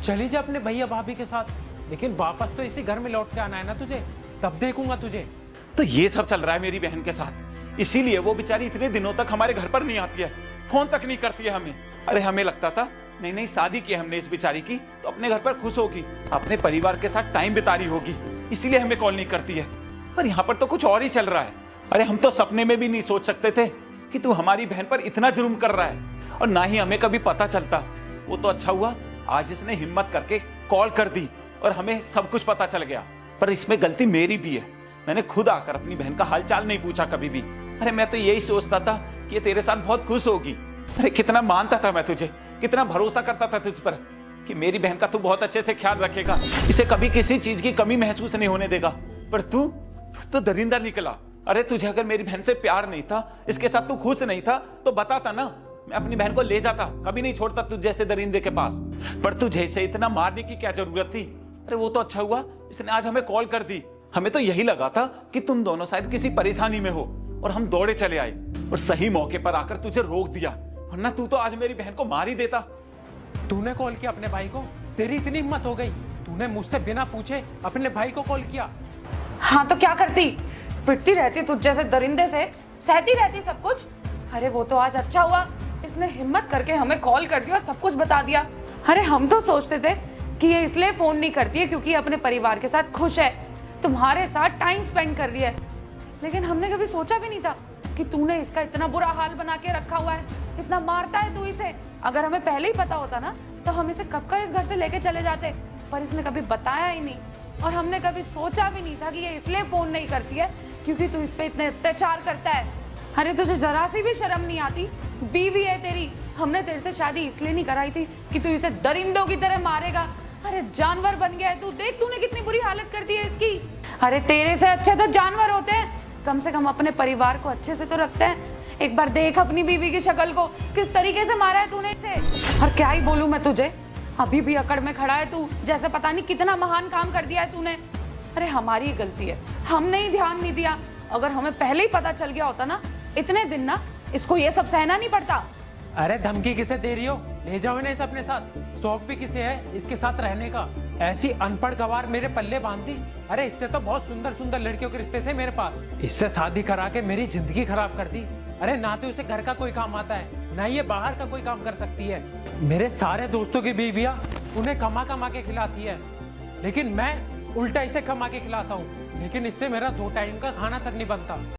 चली जा अपने भैया भाभी के साथ, लेकिन वापस तो इसी घर में लौट के आना है ना तुझे, तब देखूंगा तुझे। तो ये सब चल रहा है मेरी बहन के साथ, इसीलिए वो बेचारी इतने दिनों तक हमारे घर पर नहीं आती है, फोन तक नहीं करती है हमें। अरे हमें लगता था नहीं नहीं शादी की हमने इस बेचारी की तो अपने घर पर खुश होगी, अपने परिवार के साथ टाइम बिता रही होगी, इसीलिए हमें कॉल नहीं करती है। पर यहाँ पर तो कुछ और ही चल रहा है। अरे हम तो सपने में भी नहीं सोच सकते थे कि तू हमारी बहन पर इतना जुर्म कर रहा है, और ना ही हमें कभी पता चलता। वो तो अच्छा हुआ आज इसने हिम्मत करके कॉल कर दी और हमें सब कुछ पता चल गया। पर इसमें गलती मेरी भी है, मैंने खुद आकर अपनी बहन का हालचाल नहीं पूछा कभी भी। अरे मैं तो यही सोचता था कि ये तेरे साथ बहुत खुश होगी। अरे कितना मानता था मैं तुझे, कितना भरोसा करता था तुझ पर कि मेरी बहन का तू बहुत अच्छे से ख्याल रखेगा, इसे कभी किसी चीज की कमी महसूस नहीं होने देगा। पर तू तो दरिंदा निकला। अरे तुझे अगर मेरी बहन से प्यार नहीं था, इसके साथ तू खुश नहीं था, तो बताता ना, मैं अपनी बहन को ले जाता, कभी नहीं छोड़ता तुझ जैसे दरिंदे के पास। पर तुझे इसे इतना मारने की क्या जरूरत थी। अरे वो तो अच्छा हुआ इसने आज हमें कॉल कर दी। हमें तो यही लगा था कि तुम दोनों शायद किसी परेशानी में हो, और हम दौड़े चले आए और सही मौके पर आकर तुझे रोक दिया, वरना तू तो आज मेरी बहन को मार ही देता। तूने कॉल किया अपने भाई को? तेरी इतनी हिम्मत हो गई, तूने मुझसे बिना पूछे अपने भाई को कॉल किया? हाँ तो क्या करती, पिटती रहती तुझ जैसे दरिंदे से, सहती रहती सब कुछ। अरे वो तो आज अच्छा हुआ इसने हिम्मत करके हमें कॉल कर दिया और सब कुछ बता दिया। अरे हम तो सोचते थे कि ये इसलिए फोन नहीं करती है क्योंकि अपने परिवार के साथ खुश है, तुम्हारे साथ टाइम स्पेंड कर रही है, लेकिन हमने कभी सोचा भी नहीं था कि तूने इसका इतना बुरा हाल बना के रखा हुआ है, इतना मारता है तू इसे। अगर हमें पहले ही पता होता ना तो हम इसे कब का इस घर से लेके चले जाते, पर इसने कभी बताया ही नहीं, और हमने कभी सोचा भी नहीं था कि ये इसलिए फोन नहीं करती है क्योंकि तू इस पे इतने अत्याचार करता है। अरे तुझे जरा सी भी शर्म नहीं आती, बीवी है तेरी, हमने तेरे से शादी इसलिए नहीं कराई थी कि तू इसे दरिंदों की तरह मारेगा। अरे जानवर बन गया है तू, देख तूने कितनी बुरी हालत कर दी है इसकी। अरे तेरे से अच्छे तो जानवर होते हैं, कम से कम अपने परिवार को अच्छे से तो रखते हैं। एक बार देख अपनी बीवी की शक्ल को, किस तरीके से मारा है तूने इसे। और क्या ही बोलूं मैं तुझे, अभी भी अकड़ में खड़ा है तू, जैसे पता नहीं कितना महान काम कर दिया है तूने। अरे हमारी गलती है, हमने ही ध्यान नहीं दिया, अगर हमें पहले ही पता चल गया होता ना, इतने दिन ना इसको ये सब सहना नहीं पड़ता। अरे धमकी किसे दे रही हो, ले जाओ इन्हें इसे अपने साथ। शौक भी किसे है इसके साथ रहने का, ऐसी अनपढ़ गवार मेरे पल्ले बांध दी। अरे इससे तो बहुत सुंदर सुंदर लड़कियों के रिश्ते थे मेरे पास, इससे शादी करा के मेरी जिंदगी खराब कर दी। अरे ना तो इसे घर का कोई काम आता है, ना ये बाहर का कोई काम कर सकती है। मेरे सारे दोस्तों की बीवियां उन्हें कमा कमा के खिलाती है, लेकिन मैं उल्टा इसे कमा के खिलाता हूँ, लेकिन इससे मेरा 2 टाइम का खाना तक नहीं बनता।